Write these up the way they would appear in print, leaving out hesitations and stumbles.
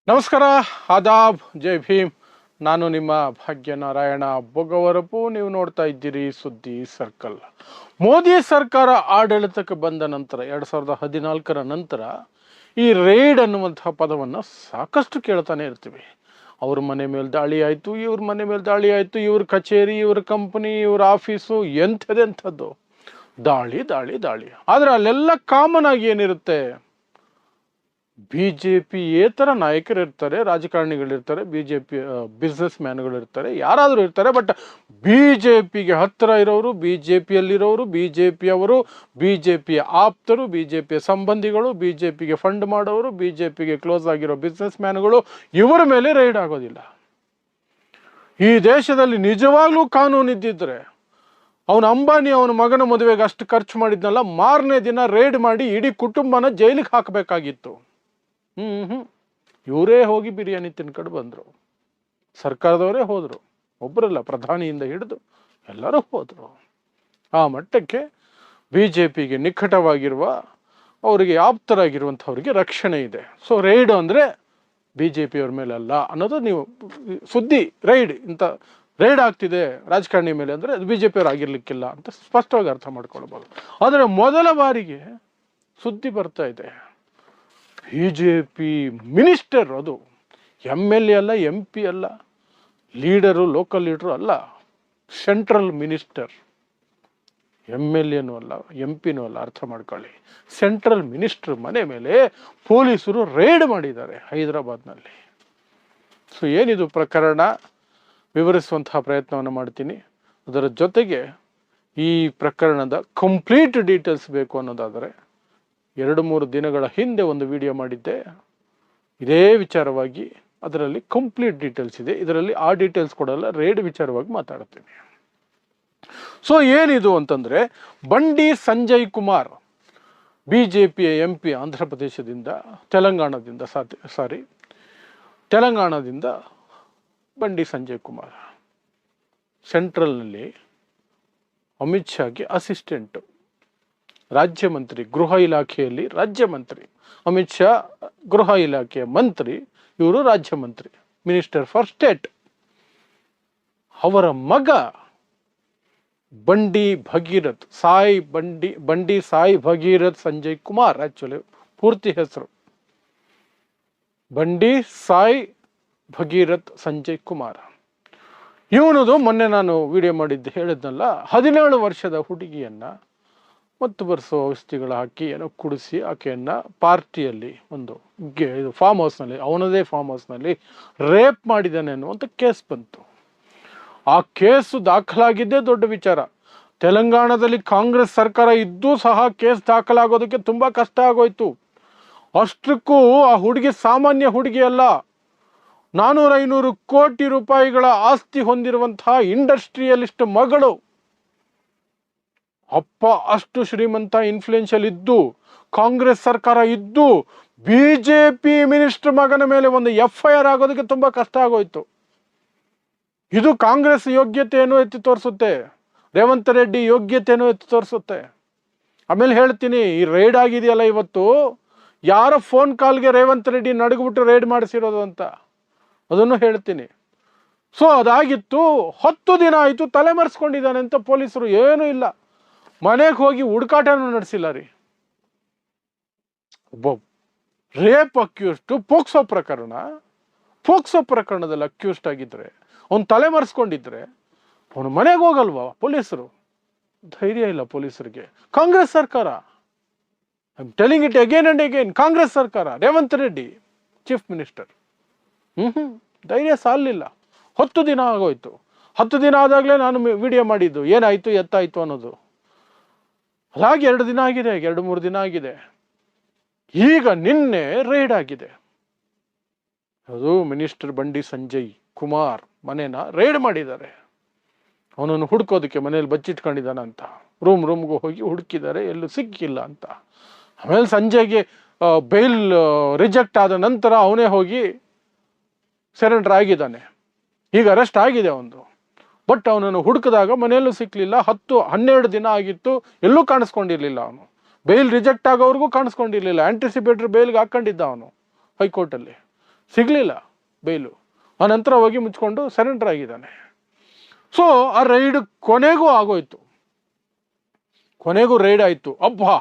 ನಮಸ್ಕಾರ, ಆದಾಬ್, ಜೈ ಭೀಮ್. ನಾನು ನಿಮ್ಮ ಭಾಗ್ಯನಾರಾಯಣ ಬೊಗವರಪು. ನೀವು ನೋಡ್ತಾ ಇದ್ದೀರಿ ಸುದ್ದಿ ಸರ್ಕಲ್. ಮೋದಿ ಸರ್ಕಾರ ಆಡಳಿತಕ್ಕೆ ಬಂದ ನಂತರ 2014 ನಂತರ ಈ ರೇಡ್ ಅನ್ನುವಂತಹ ಪದವನ್ನು ಸಾಕಷ್ಟು ಕೇಳ್ತಾನೆ ಇರ್ತೀವಿ. ಅವ್ರ ಮನೆ ಮೇಲೆ ದಾಳಿ ಆಯಿತು, ಇವ್ರ ಮನೆ ಮೇಲೆ ದಾಳಿ ಆಯಿತು, ಇವ್ರ ಕಚೇರಿ, ಇವ್ರ ಕಂಪ್ನಿ, ಇವ್ರ ಆಫೀಸು, ಎಂಥದೆಂಥದ್ದು ದಾಳಿ ದಾಳಿ ದಾಳಿ. ಆದರೆ ಅಲ್ಲೆಲ್ಲ ಕಾಮನ್ ಆಗಿ ಏನಿರುತ್ತೆ, BJP ಏತರ ನಾಯಕರು ಇರ್ತಾರೆ, ರಾಜಕಾರಣಿಗಳಿರ್ತಾರೆ, BJP ಬಿಸ್ನೆಸ್ ಮ್ಯಾನ್ಗಳಿರ್ತಾರೆ, ಯಾರಾದರೂ ಇರ್ತಾರೆ. ಬಟ್ BJPಗೆ ಹತ್ತಿರ ಇರೋರು, BJPಯಲ್ಲಿರೋರು, BJPಯವರು, BJPಯ ಆಪ್ತರು, BJPಯ ಸಂಬಂಧಿಗಳು, BJPಗೆ ಫಂಡ್ ಮಾಡೋರು, BJPಗೆ ಕ್ಲೋಸ್ ಆಗಿರೋ ಬಿಸ್ನೆಸ್ ಮ್ಯಾನ್ಗಳು, ಇವರ ಮೇಲೆ ರೈಡ್ ಆಗೋದಿಲ್ಲ. ಈ ದೇಶದಲ್ಲಿ ನಿಜವಾಗ್ಲೂ ಕಾನೂನು ಇದ್ದಿದ್ರೆ ಅವನ ಅಂಬಾನಿ ಅವನ ಮಗನ ಮದುವೆಗೆ ಅಷ್ಟು ಖರ್ಚು ಮಾಡಿದ್ನಲ್ಲ, ಮಾರನೇ ದಿನ ರೈಡ್ ಮಾಡಿ ಇಡೀ ಕುಟುಂಬನ ಜೈಲಿಗೆ ಹಾಕಬೇಕಾಗಿತ್ತು. ಇವರೇ ಹೋಗಿ ಬಿರಿಯಾನಿ ತಿನ್ಕೊಂಡು ಬಂದರು. ಸರ್ಕಾರದವರೇ ಹೋದರು, ಒಬ್ಬರಲ್ಲ, ಪ್ರಧಾನಿಯಿಂದ ಹಿಡಿದು ಎಲ್ಲರೂ ಹೋದರು. ಆ ಮಟ್ಟಕ್ಕೆ BJPಗೆ ನಿಕಟವಾಗಿರುವ, ಅವರಿಗೆ ಆಪ್ತರಾಗಿರುವಂಥವ್ರಿಗೆ ರಕ್ಷಣೆ ಇದೆ. ಸೊ ರೈಡ್ ಅಂದರೆ BJPಯವ್ರ ಮೇಲೆ ಅಲ್ಲ ಅನ್ನೋದು ನೀವು ಸುದ್ದಿ. ಇಂಥ ರೈಡ್ ಆಗ್ತಿದೆ ರಾಜಕಾರಣಿ ಮೇಲೆ ಅಂದರೆ ಅದು BJPಯವ್ರು ಆಗಿರ್ಲಿಕ್ಕಿಲ್ಲ ಅಂತ ಸ್ಪಷ್ಟವಾಗಿ ಅರ್ಥ ಮಾಡ್ಕೊಳ್ಬೋದು. ಆದರೆ ಮೊದಲ ಬಾರಿಗೆ ಸುದ್ದಿ ಬರ್ತಾ ಇದೆ, BJP ಮಿನಿಸ್ಟರ್, ಅದು MLA ಅಲ್ಲ, MP ಅಲ್ಲ, ಲೀಡರು, ಲೋಕಲ್ ಲೀಡರು ಅಲ್ಲ, ಸೆಂಟ್ರಲ್ ಮಿನಿಸ್ಟರ್. MLAನೂ ಅಲ್ಲ, MP ನೂ ಅಲ್ಲ, ಅರ್ಥ ಮಾಡ್ಕೊಳ್ಳಿ. ಸೆಂಟ್ರಲ್ ಮಿನಿಸ್ಟರ್ ಮನೆ ಮೇಲೆ ಪೊಲೀಸರು ರೈಡ್ ಮಾಡಿದ್ದಾರೆ ಹೈದರಾಬಾದ್ನಲ್ಲಿ. ಸೊ ಏನಿದು ಪ್ರಕರಣ ವಿವರಿಸುವಂತಹ ಪ್ರಯತ್ನವನ್ನು ಮಾಡ್ತೀನಿ. ಅದರ ಜೊತೆಗೆ ಈ ಪ್ರಕರಣದ ಕಂಪ್ಲೀಟ್ ಡೀಟೇಲ್ಸ್ ಬೇಕು ಅನ್ನೋದಾದರೆ 2-3 ದಿನಗಳ ಹಿಂದೆ ಒಂದು ವಿಡಿಯೋ ಮಾಡಿದ್ದೆ ಇದೇ ವಿಚಾರವಾಗಿ. ಅದರಲ್ಲಿ ಕಂಪ್ಲೀಟ್ ಡೀಟೇಲ್ಸ್ ಇದೆ. ಇದರಲ್ಲಿ ಆ ಡೀಟೇಲ್ಸ್ ಕೊಡಲ್ಲ, ರೇಡ್ ವಿಚಾರವಾಗಿ ಮಾತಾಡ್ತೀನಿ. ಸೊ ಏನಿದು ಅಂತಂದರೆ, ಬಂಡಿ ಸಂಜಯ್ ಕುಮಾರ್, BJPಯ MP, ಆಂಧ್ರ ಪ್ರದೇಶದಿಂದ, ತೆಲಂಗಾಣದಿಂದ ಬಂಡಿ ಸಂಜಯ್ ಕುಮಾರ್ ಸೆಂಟ್ರಲ್ನಲ್ಲಿ ಅಮಿತ್ ಶಾಗೆ ಅಸಿಸ್ಟೆಂಟು, ರಾಜ್ಯ ಮಂತ್ರಿ, ಗೃಹ ಇಲಾಖೆಯಲ್ಲಿ ರಾಜ್ಯ ಮಂತ್ರಿ. ಅಮಿತ್ ಶಾ ಗೃಹ ಇಲಾಖೆಯ ಮಂತ್ರಿ, ಇವರು ರಾಜ್ಯ ಮಂತ್ರಿ, ಮಿನಿಸ್ಟರ್ ಫಾರ್ ಸ್ಟೇಟ್. ಅವರ ಮಗ ಬಂಡಿ ಸಾಯಿ ಭಗೀರಥ್ ಸಂಜಯ್ ಕುಮಾರ್, ಆಕ್ಚುಲಿ ಪೂರ್ತಿ ಹೆಸರು ಬಂಡಿ ಸಾಯಿ ಭಗೀರಥ್ ಸಂಜಯ್ ಕುಮಾರ್. ಇವನದು ಮೊನ್ನೆ ನಾನು ವಿಡಿಯೋ ಹೇಳಿದ್ನಲ್ಲ, 17 ವರ್ಷದ ಹುಡುಗಿಯನ್ನ ಮತ್ತು ಬರ್ಸೋ ಔಷಧಿಗಳು ಹಾಕಿ ಏನೋ ಕುಡಿಸಿ ಆಕೆಯನ್ನು ಪಾರ್ಟಿಯಲ್ಲಿ ಒಂದು ಫಾರ್ಮ್ ಹೌಸ್ನಲ್ಲಿ, ಅವನದೇ ಫಾರ್ಮ್ ಹೌಸ್ನಲ್ಲಿ ರೇಪ್ ಮಾಡಿದ್ದಾನೆ ಅನ್ನುವಂಥ ಕೇಸ್ ಬಂತು. ಆ ಕೇಸು ದಾಖಲಾಗಿದ್ದೇ ದೊಡ್ಡ ವಿಚಾರ. ತೆಲಂಗಾಣದಲ್ಲಿ ಕಾಂಗ್ರೆಸ್ ಸರ್ಕಾರ ಇದ್ದೂ ಸಹ ಕೇಸ್ ದಾಖಲಾಗೋದಕ್ಕೆ ತುಂಬ ಕಷ್ಟ ಆಗೋಯ್ತು. ಅಷ್ಟಕ್ಕೂ ಆ ಹುಡುಗಿ ಸಾಮಾನ್ಯ ಹುಡುಗಿ ಅಲ್ಲ, 400-500 ಕೋಟಿ ರೂಪಾಯಿಗಳ ಆಸ್ತಿ ಹೊಂದಿರುವಂತಹ ಇಂಡಸ್ಟ್ರಿಯಲಿಸ್ಟ್ ಮಗಳು. ಅಪ್ಪ ಅಷ್ಟು ಶ್ರೀಮಂತ, ಇನ್ಫ್ಲೂಯೆನ್ಷಿಯಲ್ ಇದ್ದು, ಕಾಂಗ್ರೆಸ್ ಸರ್ಕಾರ ಇದ್ದು, BJP ಮಿನಿಸ್ಟರ್ ಮಗನ ಮೇಲೆ ಒಂದು FIR ಆಗೋದಕ್ಕೆ ತುಂಬ ಕಷ್ಟ ಆಗೋಯ್ತು. ಇದು ಕಾಂಗ್ರೆಸ್ ಯೋಗ್ಯತೆಯನ್ನು ಎತ್ತಿ ತೋರಿಸುತ್ತೆ, ರೇವಂತ್ ರೆಡ್ಡಿ ಯೋಗ್ಯತೆಯನ್ನು ಎತ್ತಿ ತೋರಿಸುತ್ತೆ. ಆಮೇಲೆ ಹೇಳ್ತೀನಿ, ಈ ರೈಡ್ ಆಗಿದೆಯಲ್ಲ ಇವತ್ತು, ಯಾರ ಫೋನ್ ಕಾಲ್ಗೆ ರೇವಂತ್ ರೆಡ್ಡಿ ನಡಗ್ಬಿಟ್ಟು ರೈಡ್ ಮಾಡಿಸಿರೋದು ಅಂತ ಅದನ್ನು ಹೇಳ್ತೀನಿ. ಸೊ ಅದಾಗಿತ್ತು. 10 ದಿನ ಆಯಿತು, ತಲೆಮರೆಸ್ಕೊಂಡಿದ್ದಾನೆ ಅಂತ ಪೊಲೀಸರು ಏನೂ ಇಲ್ಲ, ಮನೆಗೆ ಹೋಗಿ ಹುಡುಕಾಟನೂ ನಡೆಸಿಲ್ಲ ರೀ. ರೇಪ್ ಅಕ್ಯೂಸ್ಟು, ಪೋಕ್ಸೋ ಪ್ರಕರಣದಲ್ಲಿ ಅಕ್ಯೂಸ್ಟ್ ಆಗಿದ್ರೆ, ಅವನು ತಲೆಮರೆಸ್ಕೊಂಡಿದ್ರೆ ಅವನು ಮನೆಗೆ ಹೋಗಲ್ವಾ ಪೊಲೀಸರು? ಧೈರ್ಯ ಇಲ್ಲ ಪೊಲೀಸರಿಗೆ. ಕಾಂಗ್ರೆಸ್ ಸರ್ಕಾರ, I am telling it again and again, Congress ಸರ್ಕಾರ, ರೇವಂತ್ ರೆಡ್ಡಿ ಚೀಫ್ ಮಿನಿಸ್ಟರ್, ಧೈರ್ಯ ಸಾಲಿಲ್ಲ. 10 ದಿನ ಆಗೋಯ್ತು. 10 ದಿನ ಆದಾಗಲೇ ನಾನು ವಿಡಿಯೋ ಮಾಡಿದ್ದು ಏನಾಯಿತು ಎತ್ತಾಯಿತು ಅನ್ನೋದು. ಅದಾಗಿ 2 ದಿನ ಆಗಿದೆ, 2-3 ದಿನ ಆಗಿದೆ. ಈಗ ನಿನ್ನೆ ರೈಡ್ ಆಗಿದೆ. ಅದು ಮಿನಿಸ್ಟರ್ ಬಂಡಿ ಸಂಜಯ್ ಕುಮಾರ್ ಮನೇನ ರೈಡ್ ಮಾಡಿದ್ದಾರೆ. ಅವನನ್ನು ಹುಡ್ಕೋದಕ್ಕೆ ಮನೇಲಿ ಬಚ್ಚಿಟ್ಕೊಂಡಿದ್ದಾನೆ ಅಂತ ರೂಮ್ಗೂ ಹೋಗಿ ಹುಡುಕಿದ್ದಾರೆ, ಎಲ್ಲೂ ಸಿಕ್ಕಿಲ್ಲ ಅಂತ. ಆಮೇಲೆ ಸಂಜಯ್ಗೆ ಬೇಲ್ ರಿಜೆಕ್ಟ್ ಆದ ನಂತರ ಅವನೇ ಹೋಗಿ ಸರೆಂಡರ್ ಆಗಿದ್ದಾನೆ. ಈಗ ಅರೆಸ್ಟ್ ಆಗಿದೆ ಅವನು. ಬಟ್ ಅವನನ್ನು ಹುಡುಕಿದಾಗ ಮನೆಯಲ್ಲೂ ಸಿಕ್ಕಲಿಲ್ಲ. 10-12 ದಿನ ಆಗಿತ್ತು, ಎಲ್ಲೂ ಕಾಣಿಸ್ಕೊಂಡಿರ್ಲಿಲ್ಲ ಅವನು. ಬೇಲ್ ರಿಜೆಕ್ಟ್ ಆಗೋವರೆಗೂ ಕಾಣಿಸ್ಕೊಂಡಿರ್ಲಿಲ್ಲ. ಆಂಟಿಸಿಪೇಟರಿ ಬೇಲ್ಗೆ ಹಾಕೊಂಡಿದ್ದ ಅವನು ಹೈಕೋರ್ಟಲ್ಲಿ. ಸಿಗಲಿಲ್ಲ ಬೈಲು. ಆನಂತರ ಹೋಗಿ ಮುಚ್ಕೊಂಡು ಸರೆಂಡರ್ ಆಗಿದ್ದಾನೆ. ಸೊ ಆ ರೈಡ್ ಕೊನೆಗೂ ಆಗೋಯ್ತು, ಕೊನೆಗೂ ರೈಡ್ ಆಯಿತು. ಅಬ್ಬಾ,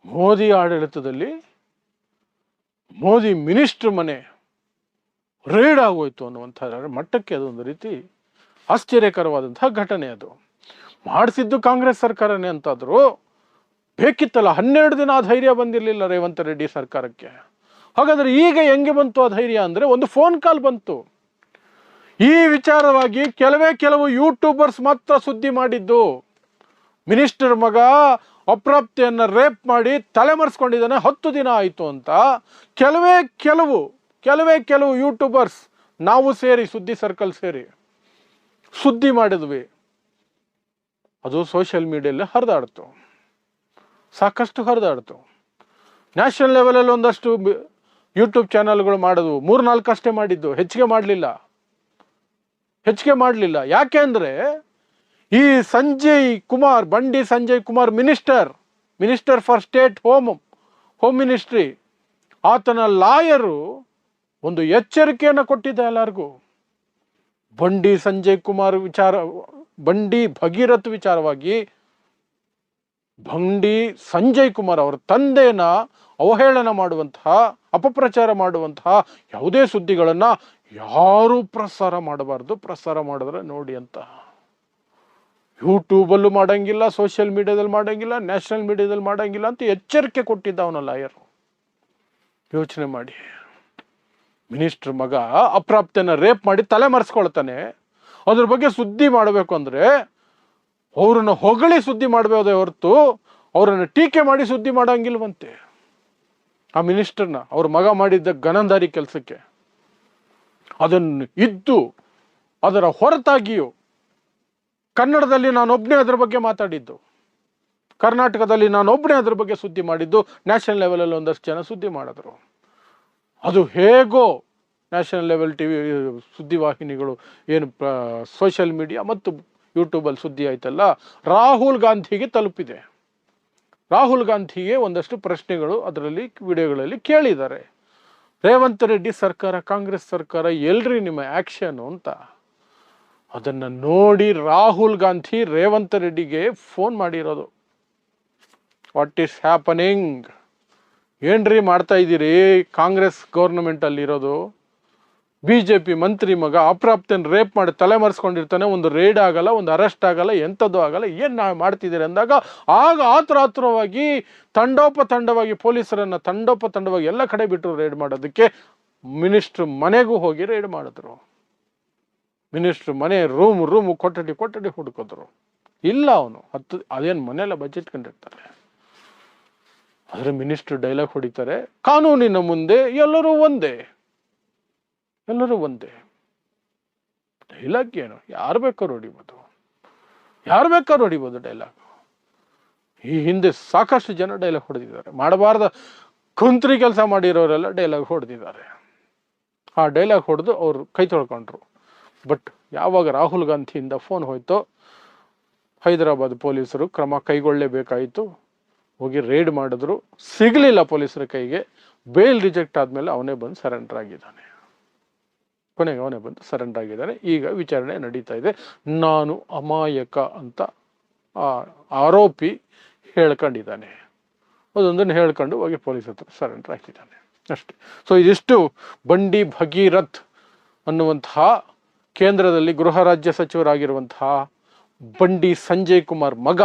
ಮೋದಿ ಆಡಳಿತದಲ್ಲಿ ಮೋದಿ ಮಿನಿಸ್ಟರ್ ಮನೆ ರೈಡ್ ಆಗೋಯ್ತು ಅನ್ನುವಂಥ ಮಟ್ಟಕ್ಕೆ ಅದೊಂದು ರೀತಿ ಆಶ್ಚರ್ಯಕರವಾದಂತಹ ಘಟನೆ. ಅದು ಮಾಡಿಸಿದ್ದು ಕಾಂಗ್ರೆಸ್ ಸರ್ಕಾರನೇ ಅಂತಾದ್ರು ಬೇಕಿತ್ತಲ್ಲ. 12 ದಿನ ಆ ಧೈರ್ಯ ಬಂದಿರಲಿಲ್ಲ ರೇವಂತ್ ರೆಡ್ಡಿ ಸರ್ಕಾರಕ್ಕೆ. ಹಾಗಾದ್ರೆ ಈಗ ಹೆಂಗೆ ಬಂತು ಆ ಧೈರ್ಯ ಅಂದರೆ, ಒಂದು ಫೋನ್ ಕಾಲ್ ಬಂತು. ಈ ವಿಚಾರವಾಗಿ ಕೆಲವು ಯೂಟ್ಯೂಬರ್ಸ್ ಮಾತ್ರ ಸುದ್ದಿ ಮಾಡಿದ್ದು. ಮಿನಿಸ್ಟರ್ ಮಗ ಅಪ್ರಾಪ್ತಿಯನ್ನು ರೇಪ್ ಮಾಡಿ ತಲೆಮರೆಸ್ಕೊಂಡಿದ್ದಾನೆ, 10 ದಿನ ಆಯಿತು ಅಂತ ಕೆಲವು ಯೂಟ್ಯೂಬರ್ಸ್, ನಾವು ಸೇರಿ, ಸುದ್ದಿ ಸರ್ಕಲ್ ಸೇರಿ ಸುದ್ದಿ ಮಾಡಿದ್ವಿ. ಅದು ಸೋಷಿಯಲ್ ಮೀಡಿಯಲ್ಲಿ ಹರಿದಾಡ್ತು, ಸಾಕಷ್ಟು ಹರಿದಾಡ್ತು. ನ್ಯಾಷನಲ್ ಲೆವೆಲಲ್ಲಿ ಒಂದಷ್ಟು ಯೂಟ್ಯೂಬ್ ಚಾನಲ್ಗಳು ಮಾಡಿದ್ವು, 3-4 ಅಷ್ಟೇ ಮಾಡಿದ್ದು, ಹೆಚ್ಚಿಗೆ ಮಾಡಲಿಲ್ಲ. ಯಾಕೆ ಅಂದರೆ ಈ ಬಂಡಿ Sanjay Kumar minister for state home ministry, ಆತನ ಲಾಯರು ಒಂದು ಎಚ್ಚರಿಕೆಯನ್ನು ಕೊಟ್ಟಿದ್ದ ಎಲ್ಲರಿಗೂ. ಬಂಡಿ ಭಗೀರಥ್ ವಿಚಾರವಾಗಿ ಬಂಡಿ ಸಂಜಯ್ ಕುಮಾರ್ ಅವರ ತಂದೆನ ಅವಹೇಳನ ಮಾಡುವಂತಹ, ಅಪಪ್ರಚಾರ ಮಾಡುವಂತಹ ಯಾವುದೇ ಸುದ್ದಿಗಳನ್ನು ಯಾರೂ ಪ್ರಸಾರ ಮಾಡಬಾರ್ದು. ಪ್ರಸಾರ ಮಾಡಿದ್ರೆ ನೋಡಿ ಅಂತ. ಯೂಟ್ಯೂಬಲ್ಲೂ ಮಾಡಂಗಿಲ್ಲ, ಸೋಷಿಯಲ್ ಮೀಡಿಯಾದಲ್ಲಿ ಮಾಡಂಗಿಲ್ಲ, ನ್ಯಾಷನಲ್ ಮೀಡಿಯಾದಲ್ಲಿ ಮಾಡಂಗಿಲ್ಲ ಅಂತ ಎಚ್ಚರಿಕೆ ಕೊಟ್ಟಿದ್ದ ಅವನ ಲಾಯರು. ಯೋಚನೆ ಮಾಡಿ, ಮಿನಿಸ್ಟರ್ ಮಗ ಅಪ್ರಾಪ್ತಿಯನ್ನ ರೇಪ್ ಮಾಡಿ ತಲೆಮರೆಸ್ಕೊಳ್ತಾನೆ. ಅದ್ರ ಬಗ್ಗೆ ಸುದ್ದಿ ಮಾಡಬೇಕು ಅಂದರೆ ಅವ್ರನ್ನ ಹೊಗಳಿ ಸುದ್ದಿ ಮಾಡಬಹುದೇ ಹೊರತು ಅವರನ್ನು ಟೀಕೆ ಮಾಡಿ ಸುದ್ದಿ ಮಾಡಂಗಿಲ್ವಂತೆ. ಆ ಮಿನಿಸ್ಟರ್ನ ಅವ್ರ ಮಗ ಮಾಡಿದ್ದ ಗನಂದಾರಿ ಕೆಲಸಕ್ಕೆ ಅದರ ಹೊರತಾಗಿಯೂ ಕನ್ನಡದಲ್ಲಿ ನಾನೊಬ್ಬನೇ ಅದ್ರ ಬಗ್ಗೆ ಮಾತಾಡಿದ್ದು, ಕರ್ನಾಟಕದಲ್ಲಿ ನಾನೊಬ್ಬನೇ ಅದ್ರ ಬಗ್ಗೆ ಸುದ್ದಿ ಮಾಡಿದ್ದು, ನ್ಯಾಷನಲ್ ಲೆವೆಲಲ್ಲಿ ಒಂದಷ್ಟು ಜನ ಸುದ್ದಿ ಮಾಡಿದ್ರು. ಅದು ಹೇಗೋ ನ್ಯಾಷನಲ್ ಲೆವೆಲ್ ಟಿವಿ ಸುದ್ದಿವಾಹಿನಿಗಳು ಏನು ಸೋಷಿಯಲ್ ಮೀಡಿಯಾ ಮತ್ತು ಯೂಟ್ಯೂಬಲ್ಲಿ ಸುದ್ದಿ ಆಯ್ತಲ್ಲ, ರಾಹುಲ್ ಗಾಂಧಿಗೆ ತಲುಪಿದೆ. ರಾಹುಲ್ ಗಾಂಧಿಗೆ ಒಂದಷ್ಟು ಪ್ರಶ್ನೆಗಳು ಅದರಲ್ಲಿ ವಿಡಿಯೋಗಳಲ್ಲಿ ಕೇಳಿದ್ದಾರೆ. ರೇವಂತ್ ರೆಡ್ಡಿ ಸರ್ಕಾರ, ಕಾಂಗ್ರೆಸ್ ಸರ್ಕಾರ, ಎಲ್ರಿ ನಿಮ್ಮ ಆ್ಯಕ್ಷನ್ ಅಂತ. ಅದನ್ನು ನೋಡಿ ರಾಹುಲ್ ಗಾಂಧಿ ರೇವಂತ್ ರೆಡ್ಡಿಗೆ ಫೋನ್ ಮಾಡಿರೋದು. ವಾಟ್ ಈಸ್ ಹ್ಯಾಪನಿಂಗ್, ಏನ್ರಿ ಮಾಡ್ತಾ ಇದ್ದೀರಿ? ಕಾಂಗ್ರೆಸ್ ಗೌರ್ಮೆಂಟಲ್ಲಿರೋದು BJP ಮಂತ್ರಿ ಮಗ ಅಪ್ರಾಪ್ತನ ರೇಪ್ ಮಾಡಿ ತಲೆಮರೆಸ್ಕೊಂಡಿರ್ತಾನೆ, ಒಂದು ರೇಡ್ ಆಗಲ್ಲ, ಒಂದು ಅರೆಸ್ಟ್ ಆಗಲ್ಲ, ಎಂಥದ್ದು ಆಗಲ್ಲ, ಏನು ಮಾಡ್ತಿದ್ದೀರಿ ಅಂದಾಗ ಆಗ ಆತುರವಾಗಿ ತಂಡೋಪತಂಡವಾಗಿ ಪೊಲೀಸರನ್ನು ತಂಡೋಪತಂಡವಾಗಿ ಎಲ್ಲ ಕಡೆ ಬಿಟ್ಟರು ರೇಡ್ ಮಾಡೋದಕ್ಕೆ. ಮಿನಿಸ್ಟ್ರ್ ಮನೆಗೂ ಹೋಗಿ ರೇಡ್ ಮಾಡಿದ್ರು. ಮಿನಿಸ್ಟ್ರ್ ಮನೆ ರೂಮ್ ಕೊಠಡಿ ಹುಡುಕಿದ್ರು. ಇಲ್ಲ, ಅವನು ಅದೇನು ಮನೆಯೆಲ್ಲ ಬಜೆಟ್ ಕಂಡಿರ್ತಾರೆ. ಆದರೆ ಮಿನಿಸ್ಟ್ರ್ ಡೈಲಾಗ್ ಹೊಡಿತಾರೆ, ಕಾನೂನಿನ ಮುಂದೆ ಎಲ್ಲರೂ ಒಂದೇ. ಡೈಲಾಗ್ ಏನು, ಯಾರು ಬೇಕಾದ್ರೂ ಹೊಡಿಬೋದು ಡೈಲಾಗ್. ಈ ಹಿಂದೆ ಸಾಕಷ್ಟು ಜನ ಡೈಲಾಗ್ ಹೊಡೆದಿದ್ದಾರೆ. ಮಾಡಬಾರ್ದ ಕುಂತ್ರಿ ಕೆಲಸ ಮಾಡಿರೋರೆಲ್ಲ ಡೈಲಾಗ್ ಹೊಡೆದಿದ್ದಾರೆ. ಆ ಡೈಲಾಗ್ ಹೊಡೆದು ಅವರು ಕೈ ತೊಳ್ಕೊಂಡ್ರು. ಬಟ್ ಯಾವಾಗ ರಾಹುಲ್ ಗಾಂಧಿಯಿಂದ ಫೋನ್ ಹೋಯ್ತೋ, ಹೈದರಾಬಾದ್ ಪೊಲೀಸರು ಕ್ರಮ ಕೈಗೊಳ್ಳಲೇಬೇಕಾಯಿತು. ಹೋಗಿ ರೇಡ್ ಮಾಡಿದ್ರು, ಸಿಗಲಿಲ್ಲ ಪೊಲೀಸರ ಕೈಗೆ. ಬೇಲ್ ರಿಜೆಕ್ಟ್ ಆದಮೇಲೆ ಅವನೇ ಬಂದು ಸರೆಂಡರ್ ಆಗಿದ್ದಾನೆ. ಕೊನೆಗೆ ಅವನೇ ಬಂದು ಸರೆಂಡರ್ ಆಗಿದ್ದಾನೆ. ಈಗ ವಿಚಾರಣೆ ನಡೀತಾ ಇದೆ. ನಾನು ಅಮಾಯಕ ಅಂತ ಆರೋಪಿ ಹೇಳ್ಕೊಂಡಿದ್ದಾನೆ. ಅದೊಂದನ್ನು ಹೇಳ್ಕೊಂಡು ಹೋಗಿ ಪೊಲೀಸ್ ಹತ್ರ ಸರೆಂಡರ್ ಆಗಿದ್ದಾನೆ ಅಷ್ಟೇ. ಸೊ ಇದಿಷ್ಟು ಬಂಡಿ ಭಗೀರಥ್ ಅನ್ನುವಂತಹ ಕೇಂದ್ರದಲ್ಲಿ ಗೃಹ ರಾಜ್ಯ ಸಚಿವರಾಗಿರುವಂತಹ ಬಂಡಿ ಸಂಜಯ್ ಕುಮಾರ್ ಮಗ,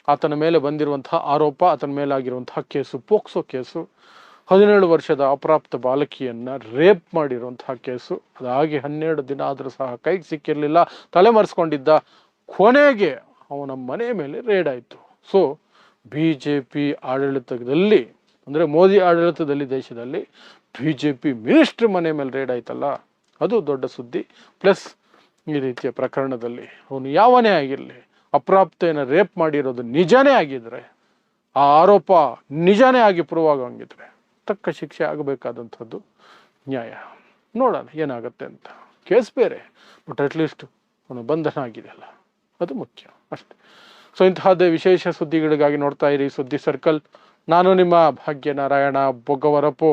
ಆತನ ಮೇಲೆ ಬಂದಿರುವಂತಹ ಆರೋಪ, ಆತನ ಮೇಲೆ ಆಗಿರುವಂತಹ ಕೇಸು ಪೋಕ್ಸೋ ಕೇಸು. 17 ವರ್ಷದ ಅಪ್ರಾಪ್ತ ಬಾಲಕಿಯನ್ನ ರೇಪ್ ಮಾಡಿರುವಂತಹ ಕೇಸು. ಅದಾಗಿ 12 ದಿನ ಆದರೂ ಸಹ ಕೈಗೆ ಸಿಕ್ಕಿರಲಿಲ್ಲ, ತಲೆಮರೆಸ್ಕೊಂಡಿದ್ದ. ಕೊನೆಗೆ ಅವನ ಮನೆ ಮೇಲೆ ರೇಡ್ ಆಯಿತು. ಸೊ BJP ಆಡಳಿತದಲ್ಲಿ, ಅಂದರೆ ಮೋದಿ ಆಡಳಿತದಲ್ಲಿ ದೇಶದಲ್ಲಿ BJP ಮಿನಿಸ್ಟ್ರ್ ಮನೆ ಮೇಲೆ ರೇಡ್ ಆಯ್ತಲ್ಲ, ಅದು ದೊಡ್ಡ ಸುದ್ದಿ. ಪ್ಲಸ್ ಈ ರೀತಿಯ ಪ್ರಕರಣದಲ್ಲಿ ಅವನು ಯಾವನೇ ಆಗಿರಲಿ, ಅಪ್ರಾಪ್ತೆಯನ್ನು ರೇಪ್ ಮಾಡಿರೋದು ನಿಜಾನೇ ಆಗಿದ್ರೆ, ಆ ಆರೋಪ ನಿಜಾನೇ ಆಗಿ ಪ್ರೂವ್ ಆಗೋಂಗಿದ್ರೆ ತಕ್ಕ ಶಿಕ್ಷೆ ಆಗಬೇಕಾದಂಥದ್ದು ನ್ಯಾಯ. ನೋಡೋಣ ಏನಾಗುತ್ತೆ ಅಂತ. ಕೇಸ್ ಬೇರೆ, ಬಟ್ ಅಟ್ಲೀಸ್ಟ್ ಅವನು ಬಂಧನ ಆಗಿದೆಯಲ್ಲ, ಅದು ಮುಖ್ಯ ಅಷ್ಟೆ. ಸೊ ಇಂತಹದ್ದೇ ವಿಶೇಷ ಸುದ್ದಿಗಳಿಗಾಗಿ ನೋಡ್ತಾ ಇರಿ ಸುದ್ದಿ ಸರ್ಕಲ್. ನಾನು ನಿಮ್ಮ ಭಾಗ್ಯನಾರಾಯಣ ಬೊಗ್ಗವರಪು.